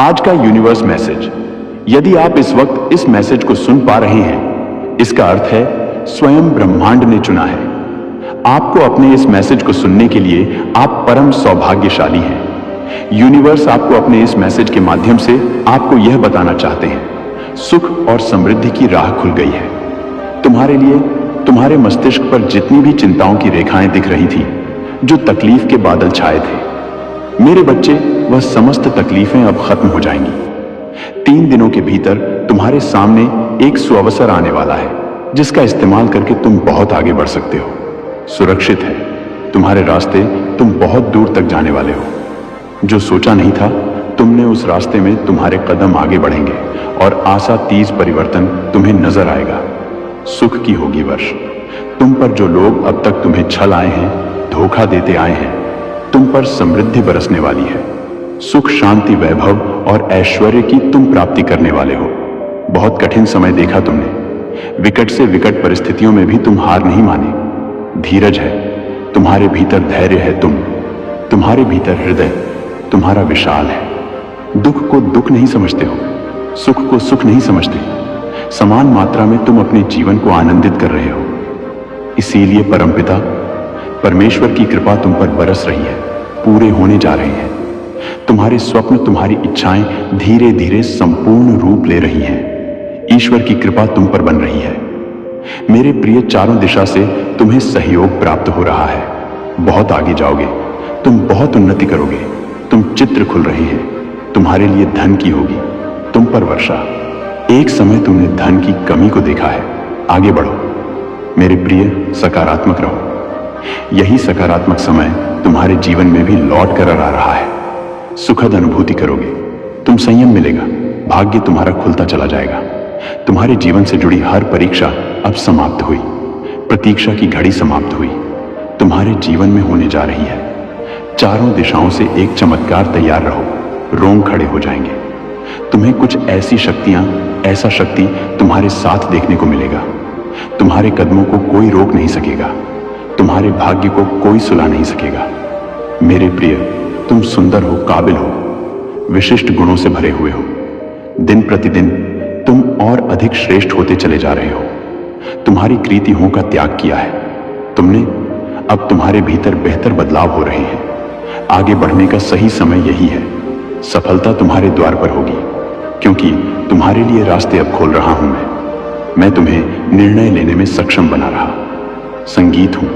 आज का universe message. यदि आप इस वक्त इस मैसेज को सुन पा रहे हैं, इसका अर्थ है स्वयं ब्रह्मांड ने चुना है आपको। अपने इस मैसेज को सुनने के लिए आप परम सौभाग्यशाली हैं। यूनिवर्स आपको अपने इस मैसेज के माध्यम से आपको यह बताना चाहते हैं, सुख और समृद्धि की राह खुल गई है तुम्हारे लिए। तुम्हारे मस्तिष्क पर जितनी भी चिंताओं की रेखाएं दिख रही थी, जो तकलीफ के बादल छाए थे, मेरे बच्चे, वह समस्त तकलीफें अब खत्म हो जाएंगी। 3 दिनों के भीतर तुम्हारे सामने एक सुअवसर आने वाला है, जिसका इस्तेमाल करके तुम बहुत आगे बढ़ सकते हो। सुरक्षित है तुम्हारे रास्ते, तुम बहुत दूर तक जाने वाले हो। जो सोचा नहीं था तुमने, उस रास्ते में तुम्हारे कदम आगे बढ़ेंगे और आशातीत परिवर्तन तुम्हें नजर आएगा। सुख की होगी वर्ष। तुम पर जो लोग अब तक तुम्हें छल आए हैं, धोखा देते आए हैं, तुम पर समृद्धि बरसने वाली है। सुख, शांति, वैभव और ऐश्वर्य की तुम प्राप्ति करने वाले हो। बहुत कठिन समय देखा तुमने, विकट से विकट परिस्थितियों में भी तुम हार नहीं माने। धीरज है तुम्हारे भीतर, धैर्य है तुम्हारे भीतर हृदय तुम्हारा विशाल है। दुख को दुख नहीं समझते हो, सुख को सुख नहीं समझते। समान मात्रा में तुम अपने जीवन को आनंदित कर रहे हो। इसीलिए परमपिता परमेश्वर की कृपा तुम पर बरस रही है, पूरे होने जा रहे हैं। तुम्हारे स्वप्न, तुम्हारी इच्छाएं धीरे धीरे संपूर्ण रूप ले रही हैं। ईश्वर की कृपा तुम पर बन रही है मेरे प्रिय। चारों दिशा से तुम्हें सहयोग प्राप्त हो रहा है। बहुत आगे जाओगे, तुम बहुत उन्नति करोगे। तुम चित्र खुल रहे हैं, तुम्हारे लिए धन की होगी तुम पर वर्षा। एक समय तुमने धन की कमी को देखा है। आगे बढ़ो मेरे प्रिय, सकारात्मक रहो। यही सकारात्मक समय तुम्हारे जीवन में भी लौट कर आ रहा है। सुखद अनुभूति करोगे, तुम संयम मिलेगा, भाग्य तुम्हारा खुलता चला जाएगा। तुम्हारे जीवन से जुड़ी हर परीक्षा अब समाप्त हुई, प्रतीक्षा की घड़ी समाप्त हुई, तुम्हारे जीवन में होने जा रही है। चारों दिशाओं से एक चमत्कार तैयार रहो, रोंग खड़े हो जाएंगे। तुम्हें कुछ ऐसी शक्तियां, ऐसा शक्ति तुम्हारे साथ देखने को मिलेगा। तुम्हारे कदमों को कोई रोक नहीं सकेगा, तुम्हारे भाग्य को कोई सुला नहीं सकेगा। मेरे प्रिय, तुम सुंदर हो, काबिल हो, विशिष्ट गुणों से भरे हुए हो। दिन प्रतिदिन तुम और अधिक श्रेष्ठ होते चले जा रहे हो। तुम्हारी कृतियों का त्याग किया है तुमने। अब तुम्हारे भीतर बेहतर बदलाव हो रहे हैं। आगे बढ़ने का सही समय यही है। सफलता तुम्हारे द्वार पर होगी, क्योंकि तुम्हारे लिए रास्ते अब खोल रहा हूं मैं तुम्हें निर्णय लेने में सक्षम बना रहा। संगीत हूं,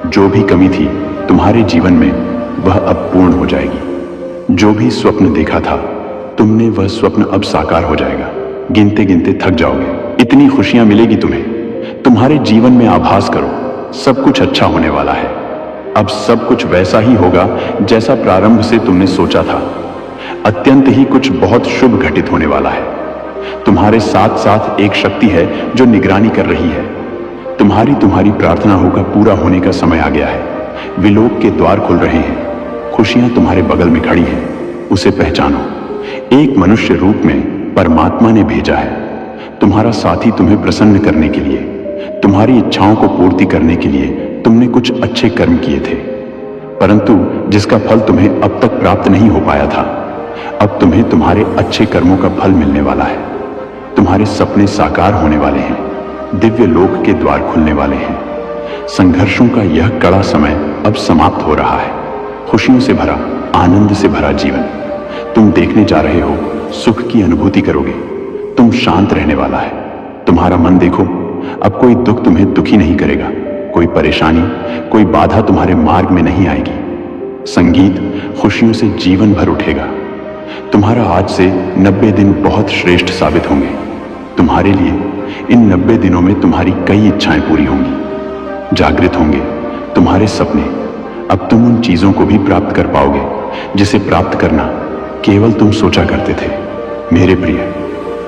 जो भी कमी थी तुम्हारे जीवन में, वह अब पूर्ण हो जाएगी। जो भी स्वप्न देखा था तुमने, वह स्वप्न अब साकार हो जाएगा। गिनते गिनते थक जाओगे, इतनी खुशियां मिलेगी तुम्हें। तुम्हारे जीवन में आभास करो, सब कुछ अच्छा होने वाला है। अब सब कुछ वैसा ही होगा जैसा प्रारंभ से तुमने सोचा था। अत्यंत ही कुछ बहुत शुभ घटित होने वाला है। तुम्हारे साथ साथ एक शक्ति है जो निगरानी कर रही है। तुम्हारी प्रार्थनाओं का पूरा होने का समय आ गया है। विलोक के द्वार खुल रहे हैं। खुशियां तुम्हारे बगल में खड़ी हैं, उसे पहचानो। एक मनुष्य रूप में परमात्मा ने भेजा है, तुम्हारा साथी, तुम्हें प्रसन्न करने के लिए, तुम्हारी इच्छाओं को पूर्ति करने के लिए। तुमने कुछ अच्छे कर्म किए थे, परंतु जिसका फल तुम्हें अब तक प्राप्त नहीं हो पाया था, अब तुम्हें तुम्हारे अच्छे कर्मों का फल मिलने वाला है। तुम्हारे सपने साकार होने वाले हैं, दिव्य लोक के द्वार खुलने वाले हैं। संघर्षों का यह कड़ा समय अब समाप्त हो रहा है। खुशियों से भरा, आनंद से भरा जीवन तुम देखने जा रहे हो। सुख की अनुभूति करोगे, तुम शांत रहने वाला है। तुम्हारा मन देखो, अब कोई दुख तुम्हें दुखी नहीं करेगा। कोई परेशानी, कोई बाधा तुम्हारे मार्ग में नहीं आएगी। संगीत खुशियों से जीवन भर उठेगा। तुम्हारा आज से 90 दिन बहुत श्रेष्ठ साबित होंगे। तुम्हारे लिए इन 90 दिनों में तुम्हारी कई इच्छाएं पूरी होंगी। जागृत होंगे तुम्हारे सपने। अब तुम उन चीजों को भी प्राप्त कर पाओगे जिसे प्राप्त करना केवल तुम सोचा करते थे। मेरे प्रिय,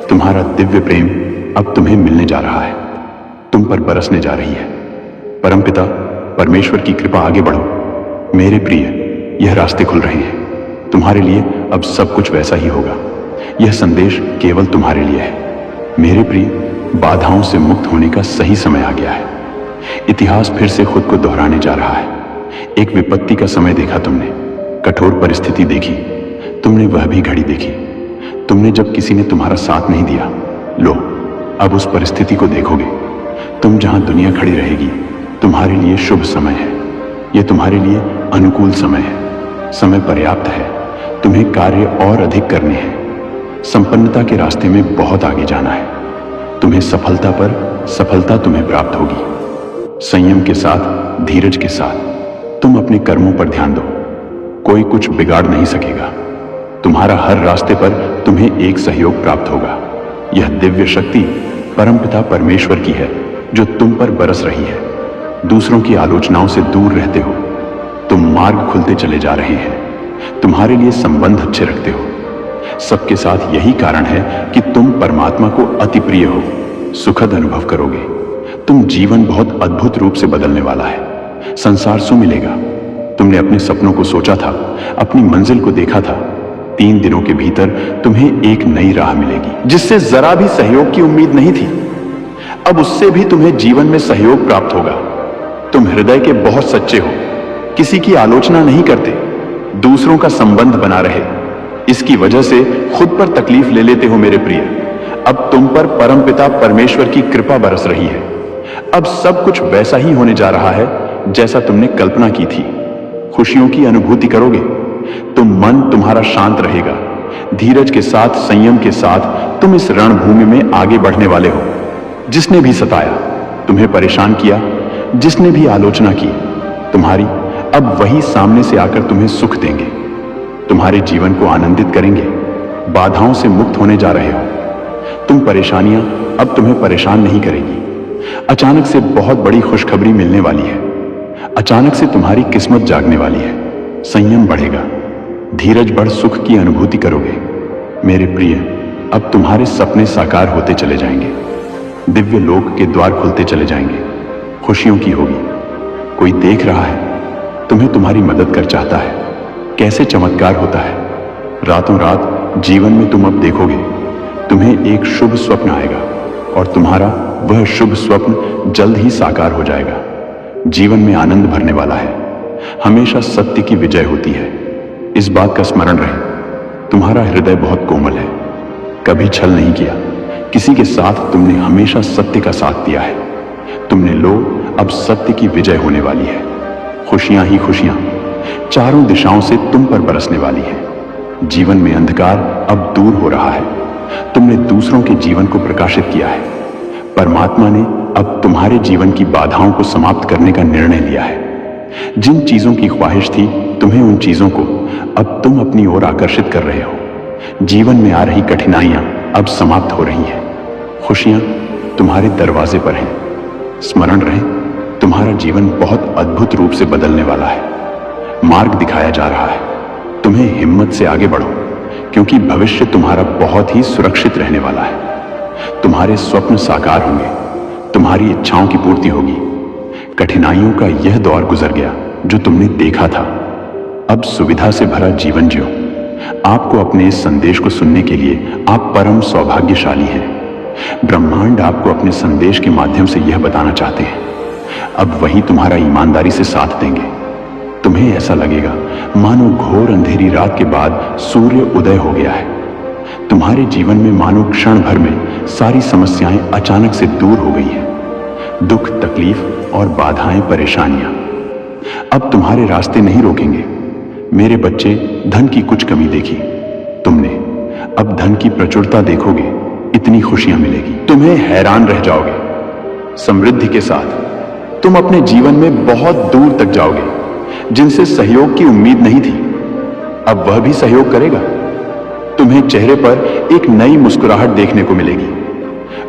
तुम्हारा दिव्य प्रेम अब तुम्हें मिलने जा रहा है, तुम पर बरसने जा रही है। परमपिता परमेश्वर की कृपा, आगे बढ़ो मेरे प्रिय। यह रास्ते खुल रहे हैं तुम्हारे लिए। अब सब कुछ वैसा ही होगा। यह संदेश केवल तुम्हारे लिए है मेरे प्रिय। बाधाओं से मुक्त होने का सही समय आ गया है। इतिहास फिर से खुद को दोहराने जा रहा है। एक विपत्ति का समय देखा तुमने, कठोर परिस्थिति देखी तुमने, वह भी घड़ी देखी। तुमने जब किसी ने तुम्हारा साथ नहीं दिया, लो अब उस परिस्थिति को देखोगे। तुम जहां दुनिया खड़ी रहेगी, तुम्हारे लिए शुभ समय है। यह तुम्हारे लिए अनुकूल समय है। समय पर्याप्त है। तुम्हें कार्य और अधिक करने हैं। संपन्नता के रास्ते में बहुत आगे जाना है। तुम्हें सफलता पर सफलता तुम्हें प्राप्त होगी। संयम के साथ, धीरज के साथ तुम अपने कर्मों पर ध्यान दो। कोई कुछ बिगाड़ नहीं सकेगा। तुम्हारा हर रास्ते पर तुम्हें एक सहयोग प्राप्त होगा। यह दिव्य शक्ति परमपिता परमेश्वर की है जो तुम पर बरस रही है। दूसरों की आलोचनाओं से दूर रहते हो। तुम मार्ग खुलते चले जा रहे हैं। तुम्हारे लिए संबंध अच्छे रखते हो। सबके साथ यही कारण है कि तुम परमात्मा को अति प्रिय हो। सुखद अनुभव करोगे। तुम जीवन बहुत अद्भुत रूप से बदलने वाला है। संसार सुमिलेगा। तुमने अपने सपनों को सोचा था, अपनी मंजिल को देखा था। 3 दिनों के भीतर तुम्हें एक नई राह मिलेगी जिससे जरा भी सहयोग की उम्मीद नहीं थी। अब उससे भी तुम्हें जीवन में सहयोग प्राप्त होगा। तुम हृदय के बहुत सच्चे हो। किसी की आलोचना नहीं करते। दूसरों का संबंध बना रहे। इसकी वजह से खुद पर तकलीफ ले लेते हो मेरे प्रिय। अब तुम पर परमपिता परमेश्वर की कृपा बरस रही है। अब सब कुछ वैसा ही होने जा रहा है जैसा तुमने कल्पना की थी। खुशियों की अनुभूति करोगे। मन तुम्हारा शांत रहेगा। धीरज के साथ, संयम के साथ तुम इस रणभूमि में आगे बढ़ने वाले हो। जिसने भी सताया, तुम्हें परेशान किया, जिसने भी आलोचना की, तुम्हारी अब वही सामने से आकर तुम्हें सुख देंगे। तुम्हारे जीवन को आनंदित करेंगे। बाधाओं से मुक्त होने जा रहे हो। तुम परेशानियां अब तुम्हें परेशान नहीं करेगी। अचानक से बहुत बड़ी खुशखबरी मिलने वाली है। अचानक से तुम्हारी किस्मत जागने वाली है। संयम बढ़ेगा। धीरज बढ़ सुख की अनुभूति करोगे। मेरे प्रिय, अब तुम्हारे सपने साकार होते चले जाएंगे। दिव्य लोक के द्वार खुलते चले जाएंगे। खुशियों की होगी। कोई देख रहा है, तुम्हें तुम्हारी मदद कर चाहता है। कैसे चमत्कार होता है। रातों रात जीवन में तुम अब देखोगे, तुम्हें एक शुभ स्वप्न आएगा और तुम्हारा वह शुभ स्वप्न जल्द ही साकार हो जाएगा। जीवन में आनंद भरने वाला है। हमेशा सत्य की विजय होती है। इस बात का स्मरण रहे। तुम्हारा हृदय बहुत कोमल है। कभी छल नहीं किया। किसी के साथ तुमने हमेशा सत्य का साथ दिया है। तुमने लो, अब सत्य की विजय होने वाली है। खुशियां ही खुशियां चारों दिशाओं से तुम पर बरसने वाली है। जीवन में अंधकार अब दूर हो रहा है। तुमने दूसरों के जीवन को प्रकाशित किया है। परमात्मा ने अब तुम्हारे जीवन की बाधाओं को समाप्त करने का निर्णय लिया है। जिन चीजों की ख्वाहिश थी तुम्हें, उन चीजों को अब तुम अपनी ओर आकर्षित कर रहे हो। जीवन में आ रही कठिनाइयां अब समाप्त हो रही हैं। खुशियां तुम्हारे दरवाजे पर हैं। स्मरण रहे, तुम्हारा जीवन बहुत अद्भुत रूप से बदलने वाला है। मार्ग दिखाया जा रहा है। तुम्हें हिम्मत से आगे बढ़ो, क्योंकि भविष्य तुम्हारा बहुत ही सुरक्षित रहने वाला है। तुम्हारे स्वप्न साकार होंगे। तुम्हारी इच्छाओं की पूर्ति होगी। कठिनाइयों का यह दौर गुजर गया जो तुमने देखा था। अब सुविधा से भरा जीवन जियो। आपको अपने इस संदेश को सुनने के लिए आप परम सौभाग्यशाली हैं। ब्रह्मांड आपको अपने संदेश के माध्यम से यह बताना चाहते हैं। अब वही तुम्हारा ईमानदारी से साथ देंगे। तुम्हें ऐसा लगेगा मानो घोर अंधेरी रात के बाद सूर्य उदय हो गया है। तुम्हारे जीवन में मानो क्षण भर में सारी समस्याएं अचानक से दूर हो गई हैं। दुख, तकलीफ और बाधाएं, परेशानियां अब तुम्हारे रास्ते नहीं रोकेंगे। मेरे बच्चे, धन की कुछ कमी देखी तुमने, अब धन की प्रचुरता देखोगे। इतनी खुशियां मिलेगी, तुम्हें हैरान रह जाओगे। समृद्धि के साथ तुम अपने जीवन में बहुत दूर तक जाओगे। जिनसे सहयोग की उम्मीद नहीं थी, अब वह भी सहयोग करेगा। तुम्हें चेहरे पर एक नई मुस्कुराहट देखने को मिलेगी।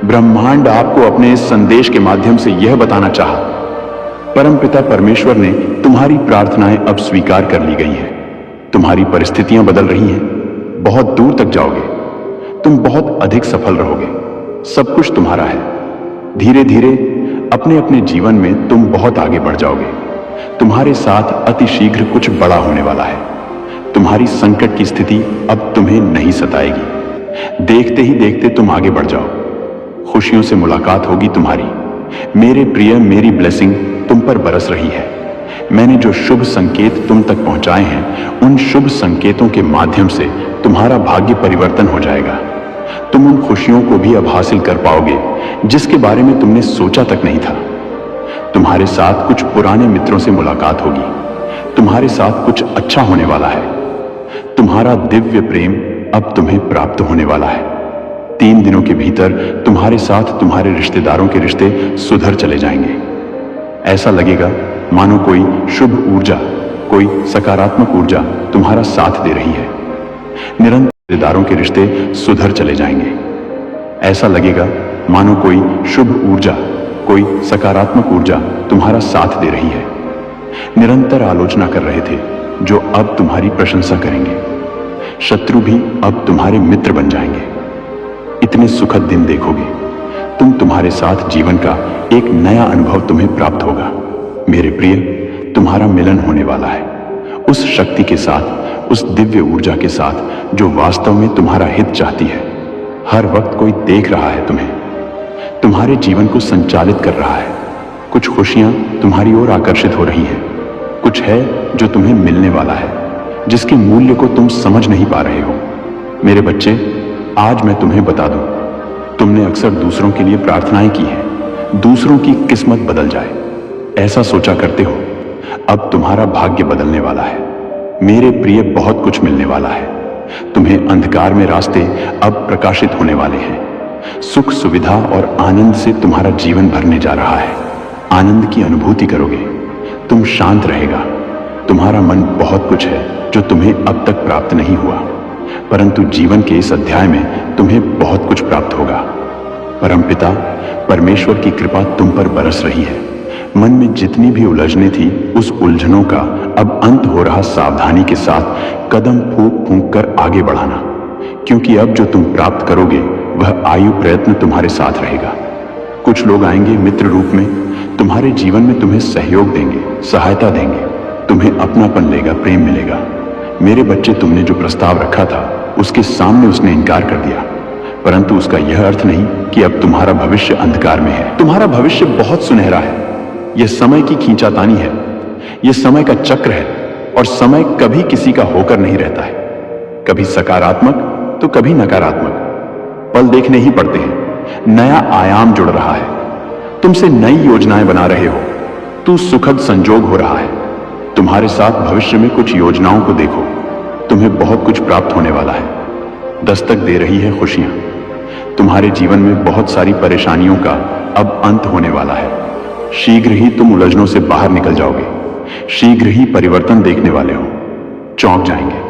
ब्रह्मांड आपको अपने इस संदेश के माध्यम से यह बताना चाहा, परमपिता परमेश्वर ने तुम्हारी प्रार्थनाएं अब स्वीकार कर ली गई हैं। तुम्हारी परिस्थितियां बदल रही हैं। बहुत दूर तक जाओगे। तुम बहुत अधिक सफल रहोगे। सब कुछ तुम्हारा है। धीरे धीरे अपने अपने जीवन में तुम बहुत आगे बढ़ जाओगे। तुम्हारे साथ अति शीघ्र कुछ बड़ा होने वाला है। तुम्हारी संकट की स्थिति अब तुम्हें नहीं सताएगी। देखते ही देखते तुम आगे बढ़ जाओ। खुशियों से मुलाकात होगी तुम्हारी। मेरे प्रिय, मेरी ब्लेसिंग तुम पर बरस रही है। मैंने जो शुभ संकेत तुम तक पहुंचाए हैं, उन शुभ संकेतों के माध्यम से तुम्हारा भाग्य परिवर्तन हो जाएगा। तुम उन खुशियों को भी अब हासिल कर पाओगे जिसके बारे में तुमने सोचा तक नहीं था। तुम्हारे साथ कुछ पुराने मित्रों से मुलाकात होगी। तुम्हारे साथ कुछ अच्छा होने वाला है। तुम्हारा दिव्य प्रेम अब तुम्हें प्राप्त होने वाला है। 3 दिनों के भीतर तुम्हारे साथ तुम्हारे रिश्तेदारों के रिश्ते सुधर चले जाएंगे। ऐसा लगेगा मानो कोई शुभ ऊर्जा, कोई सकारात्मक ऊर्जा तुम्हारा साथ दे रही है। निरंतर रिश्तेदारों के रिश्ते सुधर चले जाएंगे। ऐसा लगेगा मानो कोई शुभ ऊर्जा, कोई सकारात्मक ऊर्जा तुम्हारा साथ दे रही है। निरंतर आलोचना कर रहे थे जो अब तुम्हारी प्रशंसा करेंगे। शत्रु भी अब तुम्हारे मित्र बन जाएंगे। इतने सुखद दिन देखोगे तुम। तुम्हारे साथ जीवन का एक नया अनुभव तुम्हें प्राप्त होगा। मेरे प्रिय, तुम्हारा मिलन होने वाला है उस शक्ति के साथ, उस दिव्य ऊर्जा के साथ जो वास्तव में तुम्हारा हित चाहती है। हर वक्त कोई देख रहा है तुम्हें, तुम्हारे जीवन को संचालित कर रहा है। कुछ खुशियां तुम्हारी ओर आकर्षित हो रही हैं। कुछ है जो तुम्हें मिलने वाला है, जिसके मूल्य को तुम समझ नहीं पा रहे हो। मेरे बच्चे, आज मैं तुम्हें बता दूं, तुमने अक्सर दूसरों के लिए प्रार्थनाएं की हैं, दूसरों की किस्मत बदल जाए, ऐसा सोचा करते हो। अब तुम्हारा भाग्य बदलने वाला है। मेरे प्रिय, बहुत कुछ मिलने वाला है। तुम्हें अंधकार में रास्ते अब प्रकाशित होने वाले हैं। सुख, सुविधा और आनंद से तुम्हारा जीवन भरने जा रहा है। आनंद की अनुभूति करोगे। तुम शांत रहेगा। तुम्हारा मन बहुत कुछ है जो तुम्हें अब तक प्राप्त नहीं हुआ, परंतु जीवन के इस अध्याय में तुम्हें बहुत कुछ प्राप्त होगा। परमपिता परमेश्वर की कृपा तुम पर बरस रही है। मन में जितनी भी उलझने थी, उस उलझनों का अब अंत हो रहा। सावधानी के साथ कदम फूंक फूंक कर आगे बढ़ाना, क्योंकि अब जो तुम प्राप्त करोगे वह आयु प्रयत्न तुम्हारे साथ रहेगा। कुछ लोग आएंगे मित्र रूप में, तुम्हारे जीवन में तुम्हें सहयोग देंगे, सहायता देंगे, तुम्हें अपनापन लेगा, प्रेम मिलेगा। मेरे बच्चे, तुमने जो प्रस्ताव रखा था उसके सामने उसने इनकार कर दिया, परंतु उसका यह अर्थ नहीं कि अब तुम्हारा भविष्य अंधकार में है। तुम्हारा भविष्य बहुत सुनहरा है। यह समय की खींचातानी है, यह समय का चक्र है, और समय कभी किसी का होकर नहीं रहता है। कभी सकारात्मक तो कभी नकारात्मक पल देखने ही पड़ते हैं। नया आयाम जुड़ रहा है। तुमसे नई योजनाएं बना रहे हो। तू सुखद संजोग हो रहा है। तुम्हारे साथ भविष्य में कुछ योजनाओं को देखो। तुम्हें बहुत कुछ प्राप्त होने वाला है। दस्तक दे रही है खुशियां। तुम्हारे जीवन में बहुत सारी परेशानियों का अब अंत होने वाला है। शीघ्र ही तुम उलझनों से बाहर निकल जाओगे। शीघ्र ही परिवर्तन देखने वाले हो। चौंक जाएंगे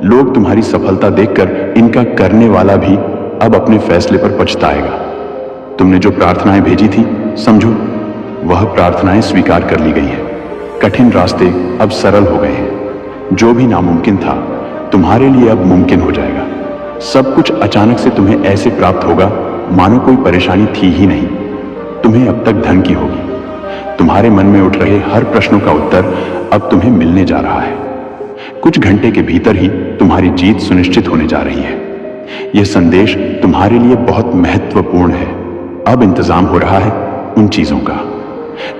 लोग तुम्हारी सफलता देखकर। इनका करने वाला भी अब अपने फैसले पर पछताएगा। तुमने जो प्रार्थनाएं भेजी थी, समझो वह प्रार्थनाएं स्वीकार कर ली गई है। कठिन रास्ते अब सरल हो गए हैं। जो भी नामुमकिन था तुम्हारे लिए अब मुमकिन हो जाएगा। सब कुछ अचानक से तुम्हें ऐसे प्राप्त होगा मानो कोई परेशानी थी ही नहीं। तुम्हें अब तक धन की होगी। तुम्हारे मन में उठ रहे हर प्रश्नों का उत्तर अब तुम्हें मिलने जा रहा है। कुछ घंटे के भीतर ही तुम्हारी जीत सुनिश्चित होने जा रही है। यह संदेश तुम्हारे लिए बहुत महत्वपूर्ण है। अब इंतजाम हो रहा है उन चीजों का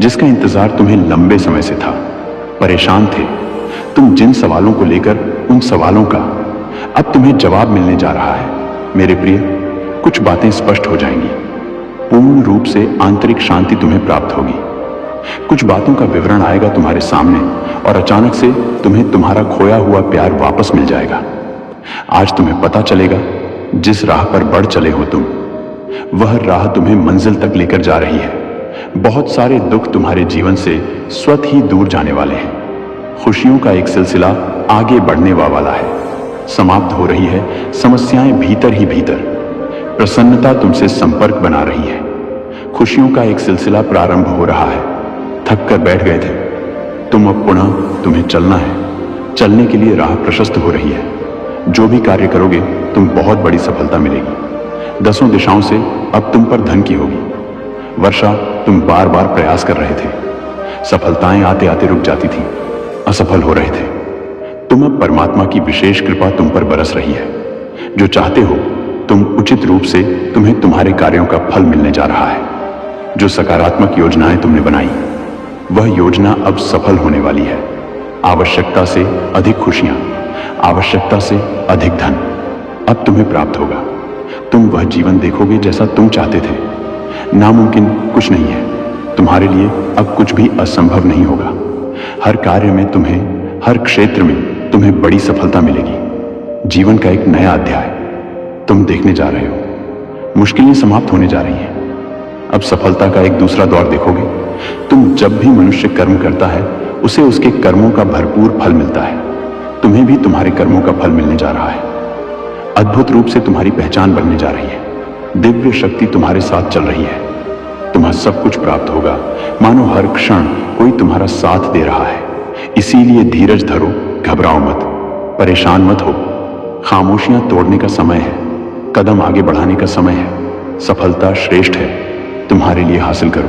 जिसका इंतजार तुम्हें लंबे समय से था। परेशान थे तुम जिन सवालों को लेकर, उन सवालों का अब तुम्हें जवाब मिलने जा रहा है। मेरे प्रिय, कुछ बातें स्पष्ट हो जाएंगी। पूर्ण रूप से आंतरिक शांति तुम्हें प्राप्त होगी। कुछ बातों का विवरण आएगा तुम्हारे सामने, और अचानक से तुम्हें तुम्हारा खोया हुआ प्यार वापस मिल जाएगा। आज तुम्हें पता चलेगा जिस राह पर बढ़ चले हो तुम, वह राह तुम्हें मंजिल तक लेकर जा रही है। बहुत सारे दुख तुम्हारे जीवन से स्वतः ही दूर जाने वाले हैं। खुशियों का एक सिलसिला आगे बढ़ने वाला है। समाप्त हो रही है समस्याएं भीतर ही भीतर। प्रसन्नता तुमसे संपर्क बना रही है। खुशियों का एक सिलसिला प्रारंभ हो रहा है। थक कर बैठ गए थे तुम, अब पुनः तुम्हें चलना है। चलने के लिए राह प्रशस्त हो रही है। जो भी कार्य करोगे तुम बहुत बड़ी सफलता मिलेगी। 10 दिशाओं से अब तुम पर धन की होगी। वर्षा, तुम बार बार प्रयास कर रहे थे। सफलताएं आते आते रुक जाती थी, असफल हो रहे थे। तुम अब परमात्मा की विशेष कृपा तुम पर बरस रही है। जो चाहते हो तुम उचित रूप से, तुम्हें तुम्हारे कार्यों का फल मिलने जा रहा है। जो सकारात्मक योजनाएं तुमने बनाई वह योजना अब सफल होने वाली है। आवश्यकता से अधिक खुशियां, आवश्यकता से अधिक धन अब तुम्हें प्राप्त होगा। तुम वह जीवन देखोगे जैसा तुम चाहते थे। नामुमकिन कुछ नहीं है। तुम्हारे लिए अब कुछ भी असंभव नहीं होगा। हर कार्य में तुम्हें, हर क्षेत्र में तुम्हें बड़ी सफलता मिलेगी। जीवन का एक नया अध्याय तुम देखने जा रहे हो। मुश्किलें समाप्त होने जा रही हैं। अब सफलता का एक दूसरा दौर देखोगे। तुम जब भी मनुष्य कर्म करता है उसे उसके कर्मों का भरपूर फल मिलता है। तुम्हें भी तुम्हारे कर्मों का फल मिलने जा रहा है। अद्भुत रूप से तुम्हारी पहचान बनने जा रही है। दिव्य शक्ति तुम्हारे साथ चल रही है। तुम्हें सब कुछ प्राप्त होगा, मानो हर क्षण कोई तुम्हारा साथ दे रहा है। इसीलिए धीरज धरो, घबराओ मत, परेशान मत हो। खामोशियां तोड़ने का समय है, कदम आगे बढ़ाने का समय है। सफलता श्रेष्ठ है, तुम्हारे लिए हासिल करो।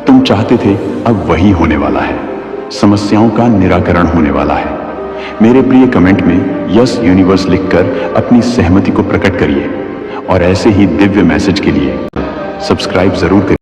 तुम चाहते थे, अब वही होने वाला है। समस्याओं का निराकरण होने वाला है। मेरे प्रिय कमेंट में यस यूनिवर्स लिखकर अपनी सहमति को प्रकट करिए और ऐसे ही दिव्य मैसेज के लिए सब्सक्राइब जरूर करिए।